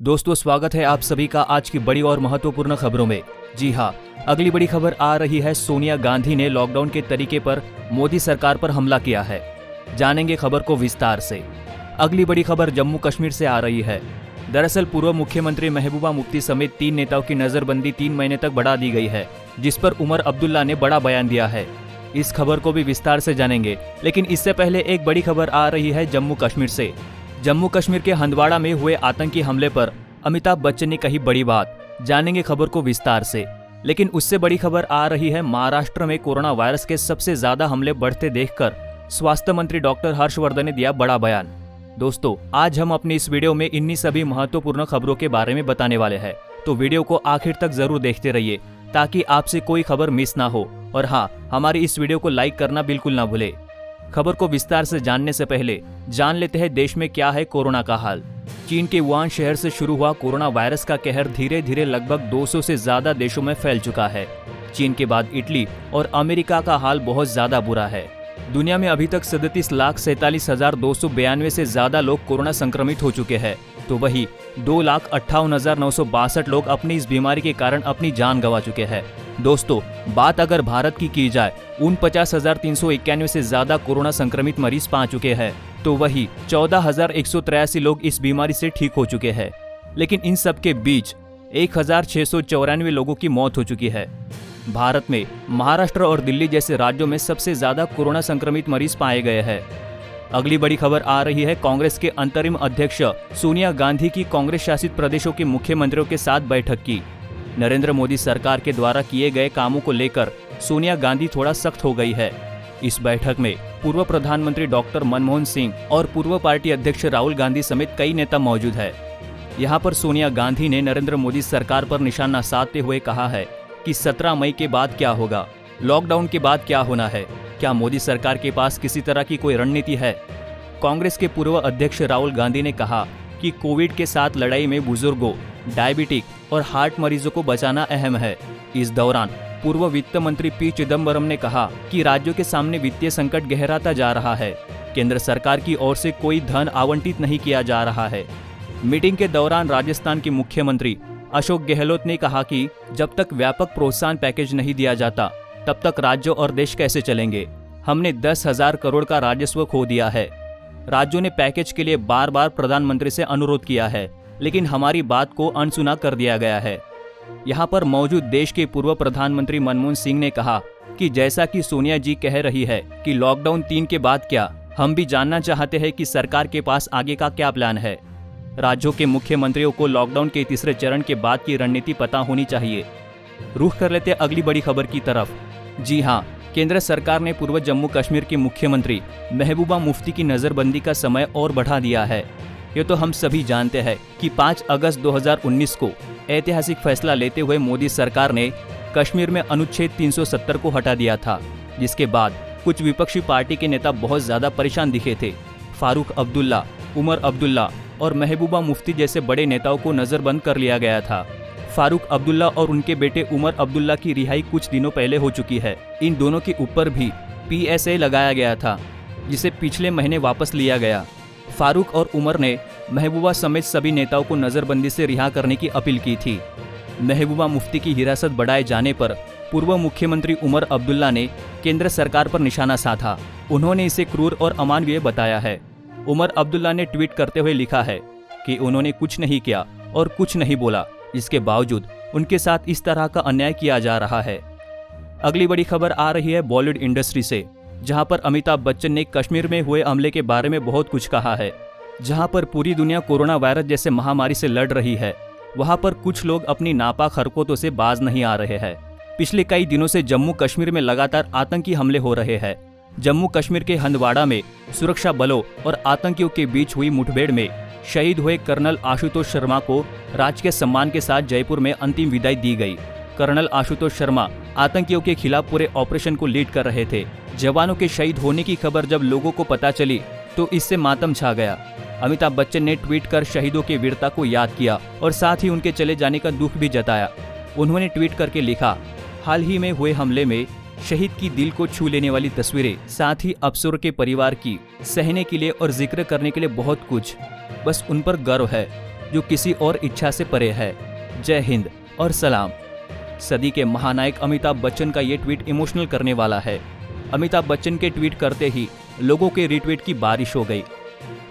दोस्तों, स्वागत है आप सभी का आज की बड़ी और महत्वपूर्ण खबरों में। जी हाँ, अगली बड़ी खबर आ रही है। सोनिया गांधी ने लॉकडाउन के तरीके पर मोदी सरकार पर हमला किया है। जानेंगे खबर को विस्तार से। अगली बड़ी खबर जम्मू कश्मीर से आ रही है। दरअसल पूर्व मुख्यमंत्री महबूबा मुफ्ती समेत 3 नेताओं की नजरबंदी 3 महीने तक बढ़ा दी गई है, जिस पर उमर अब्दुल्ला ने बड़ा बयान दिया है। इस खबर को भी विस्तार से जानेंगे, लेकिन इससे पहले एक बड़ी खबर आ रही है जम्मू कश्मीर से। जम्मू कश्मीर के हंदवाड़ा में हुए आतंकी हमले पर अमिताभ बच्चन ने कही बड़ी बात। जानेंगे खबर को विस्तार से। लेकिन उससे बड़ी खबर आ रही है महाराष्ट्र में कोरोना वायरस के सबसे ज्यादा हमले बढ़ते देखकर स्वास्थ्य मंत्री डॉक्टर हर्षवर्धन ने दिया बड़ा बयान। दोस्तों, आज हम अपनी इस वीडियो में इन्हीं सभी महत्वपूर्ण खबरों के बारे में बताने वाले हैं, तो वीडियो को आखिर तक जरूर देखते रहिए ताकि आपसे कोई खबर मिस ना हो। और हाँ, हमारी इस वीडियो को लाइक करना बिल्कुल ना भूले। खबर को विस्तार से जानने से पहले जान लेते हैं देश में क्या है कोरोना का हाल। चीन के वुहान शहर से शुरू हुआ कोरोना वायरस का कहर धीरे धीरे लगभग 200 से ज्यादा देशों में फैल चुका है। चीन के बाद इटली और अमेरिका का हाल बहुत ज्यादा बुरा है। दुनिया में अभी तक 37,47,292 से ज्यादा लोग कोरोना संक्रमित हो चुके हैं, तो वही 2,58,962 लोग अपनी इस बीमारी के कारण अपनी जान गंवा चुके हैं। दोस्तों, बात अगर भारत की जाए, 49,391 से ज्यादा कोरोना संक्रमित मरीज पा चुके हैं, तो वही 14,183 लोग इस बीमारी से ठीक हो चुके हैं। लेकिन इन सब के बीच 1,694 लोगों की मौत हो चुकी है। भारत में महाराष्ट्र और दिल्ली जैसे राज्यों में सबसे ज्यादा कोरोना संक्रमित मरीज पाए गए हैं। अगली बड़ी खबर आ रही है कांग्रेस के अंतरिम अध्यक्ष सोनिया गांधी की कांग्रेस शासित प्रदेशों के मुख्यमंत्रियों के साथ बैठक की। नरेंद्र मोदी सरकार के द्वारा किए गए कामों को लेकर सोनिया गांधी थोड़ा सख्त हो गई है। इस बैठक में पूर्व प्रधानमंत्री डॉक्टर मनमोहन सिंह और पूर्व पार्टी अध्यक्ष राहुल गांधी समेत कई नेता मौजूद है। यहाँ पर सोनिया गांधी ने नरेंद्र मोदी सरकार पर निशाना साधते हुए कहा है कि 17 मई के बाद क्या होगा, लॉकडाउन के बाद क्या होना है, क्या मोदी सरकार के पास किसी तरह की कोई रणनीति है। कांग्रेस के पूर्व अध्यक्ष राहुल गांधी ने कहा कि कोविड के साथ लड़ाई में बुजुर्गों, डायबिटिक और हार्ट मरीजों को बचाना अहम है। इस दौरान पूर्व वित्त मंत्री पी चिदम्बरम ने कहा कि राज्यों के सामने वित्तीय संकट गहराता जा रहा है। केंद्र सरकार की ओर से कोई धन आवंटित नहीं किया जा रहा है। मीटिंग के दौरान राजस्थान के मुख्यमंत्री अशोक गहलोत ने कहा कि जब तक व्यापक प्रोत्साहन पैकेज नहीं दिया जाता, तब तक राज्यों और देश कैसे चलेंगे। हमने 10,000 करोड़ का राजस्व खो दिया है। राज्यों ने पैकेज के लिए बार बार प्रधानमंत्री से अनुरोध किया है, लेकिन हमारी बात को अनसुना कर दिया गया है। यहाँ पर मौजूद देश के पूर्व प्रधानमंत्री मनमोहन सिंह ने कहा कि जैसा कि सोनिया जी कह रही है कि लॉकडाउन 3 के बाद क्या, हम भी जानना चाहते हैं कि सरकार के पास आगे का क्या प्लान है। राज्यों के मुख्यमंत्रियों को लॉकडाउन के तीसरे चरण के बाद की रणनीति पता होनी चाहिए। रुख कर लेते अगली बड़ी खबर की तरफ। जी हाँ, केंद्र सरकार ने पूर्व जम्मू कश्मीर के मुख्यमंत्री महबूबा मुफ्ती की नजरबंदी का समय और बढ़ा दिया है। ये तो हम सभी जानते हैं कि 5 अगस्त 2019 को ऐतिहासिक फैसला लेते हुए मोदी सरकार ने कश्मीर में अनुच्छेद 370 को हटा दिया था, जिसके बाद कुछ विपक्षी पार्टी के नेता बहुत ज्यादा परेशान दिखे थे। फारूक अब्दुल्ला, उमर अब्दुल्ला और महबूबा मुफ्ती जैसे बड़े नेताओं को नजरबंद कर लिया गया था। फारूक अब्दुल्ला और उनके बेटे उमर अब्दुल्ला की रिहाई कुछ दिनों पहले हो चुकी है। इन दोनों के ऊपर भी PSA लगाया गया था, जिसे पिछले महीने वापस लिया गया। फारूक और उमर ने महबूबा समेत सभी नेताओं को नजरबंदी से रिहा करने की अपील की थी। महबूबा मुफ्ती की हिरासत बढ़ाए जाने पर पूर्व मुख्यमंत्री उमर अब्दुल्ला ने केंद्र सरकार पर निशाना साधा। उन्होंने इसे क्रूर और अमानवीय बताया है। उमर अब्दुल्ला ने ट्वीट करते हुए लिखा है कि उन्होंने कुछ नहीं किया और कुछ नहीं बोला, इसके बावजूद उनके साथ इस तरह का अन्याय किया जा रहा है। अगली बड़ी खबर आ रही है बॉलीवुड इंडस्ट्री से, जहां पर अमिताभ बच्चन ने कश्मीर में हुए हमले के बारे में बहुत कुछ कहा है। जहां पर पूरी दुनिया कोरोना वायरस जैसे महामारी से लड़ रही है, वहां पर कुछ लोग अपनी नापाक हरकतों से बाज नहीं आ रहे हैं। पिछले कई दिनों से जम्मू कश्मीर में लगातार आतंकी हमले हो रहे हैं। जम्मू कश्मीर के हंदवाड़ा में सुरक्षा बलों और आतंकियों के बीच हुई मुठभेड़ में शहीद हुए कर्नल आशुतोष शर्मा को राजकीय सम्मान के साथ जयपुर में अंतिम विदाई दी गई। कर्नल आशुतोष शर्मा आतंकियों के खिलाफ पूरे ऑपरेशन को लीड कर रहे थे। जवानों के शहीद होने की खबर जब लोगों को पता चली तो इससे मातम छा गया। अमिताभ बच्चन ने ट्वीट कर शहीदों की वीरता को याद किया और साथ ही उनके चले जाने का दुख भी जताया। उन्होंने ट्वीट करके लिखा, हाल ही में हुए हमले में शहीद की दिल को छू लेने वाली तस्वीरें, साथ ही अफसरों के परिवार की सहने के लिए और जिक्र करने के लिए बहुत कुछ, बस उन पर गर्व है। जो किसी और इच्छा से परे है। जय हिंद और सलाम। सदी के महानायक अमिताभ बच्चन का ये ट्वीट इमोशनल करने वाला है। अमिताभ बच्चन के ट्वीट करते ही लोगों के रीट्वीट की बारिश हो गई।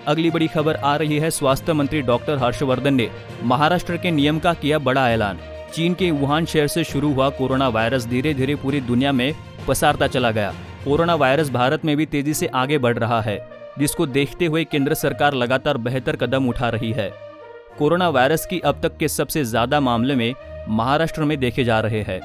अगली बड़ी खबर आ रही है, स्वास्थ्य मंत्री डॉक्टर हर्षवर्धन ने महाराष्ट्र के नियम का किया बड़ा ऐलान। चीन के वुहान शहर से शुरू हुआ कोरोना वायरस धीरे धीरे पूरी दुनिया में पसारता चला गया। कोरोना वायरस भारत में भी तेजी से आगे बढ़ रहा है, जिसको देखते हुए केंद्र सरकार लगातार बेहतर कदम उठा रही है। कोरोना वायरस की अब तक के सबसे ज्यादा मामले में महाराष्ट्र में देखे जा रहे हैं।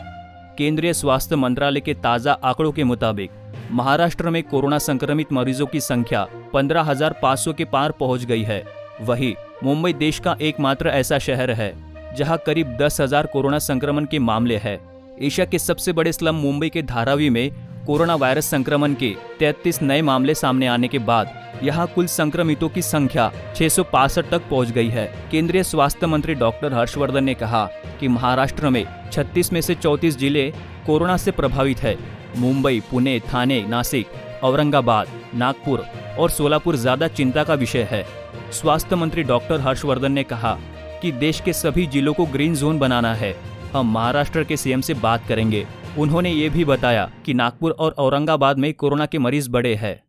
केंद्रीय स्वास्थ्य मंत्रालय के ताजा आंकड़ों के मुताबिक महाराष्ट्र में कोरोना संक्रमित मरीजों की संख्या 15,500 के पार पहुंच गई है। वहीं मुंबई देश का एकमात्र ऐसा शहर है जहां करीब 10,000 कोरोना संक्रमण के मामले हैं। एशिया के सबसे बड़े स्लम मुंबई के धारावी में कोरोना वायरस संक्रमण के 33 नए मामले सामने आने के बाद यहां कुल संक्रमितों की संख्या 665 तक पहुंच गई है। केंद्रीय स्वास्थ्य मंत्री डॉक्टर हर्षवर्धन ने कहा कि महाराष्ट्र में 36 में से 34 जिले कोरोना से प्रभावित है। मुंबई, पुणे, ठाणे, नासिक, औरंगाबाद, नागपुर और सोलापुर ज्यादा चिंता का विषय है। स्वास्थ्य मंत्री डॉक्टर हर्षवर्धन ने कहा कि देश के सभी जिलों को ग्रीन जोन बनाना है। हम महाराष्ट्र के सीएम से बात करेंगे। उन्होंने ये भी बताया कि नागपुर और औरंगाबाद में कोरोना के मरीज बढ़े हैं।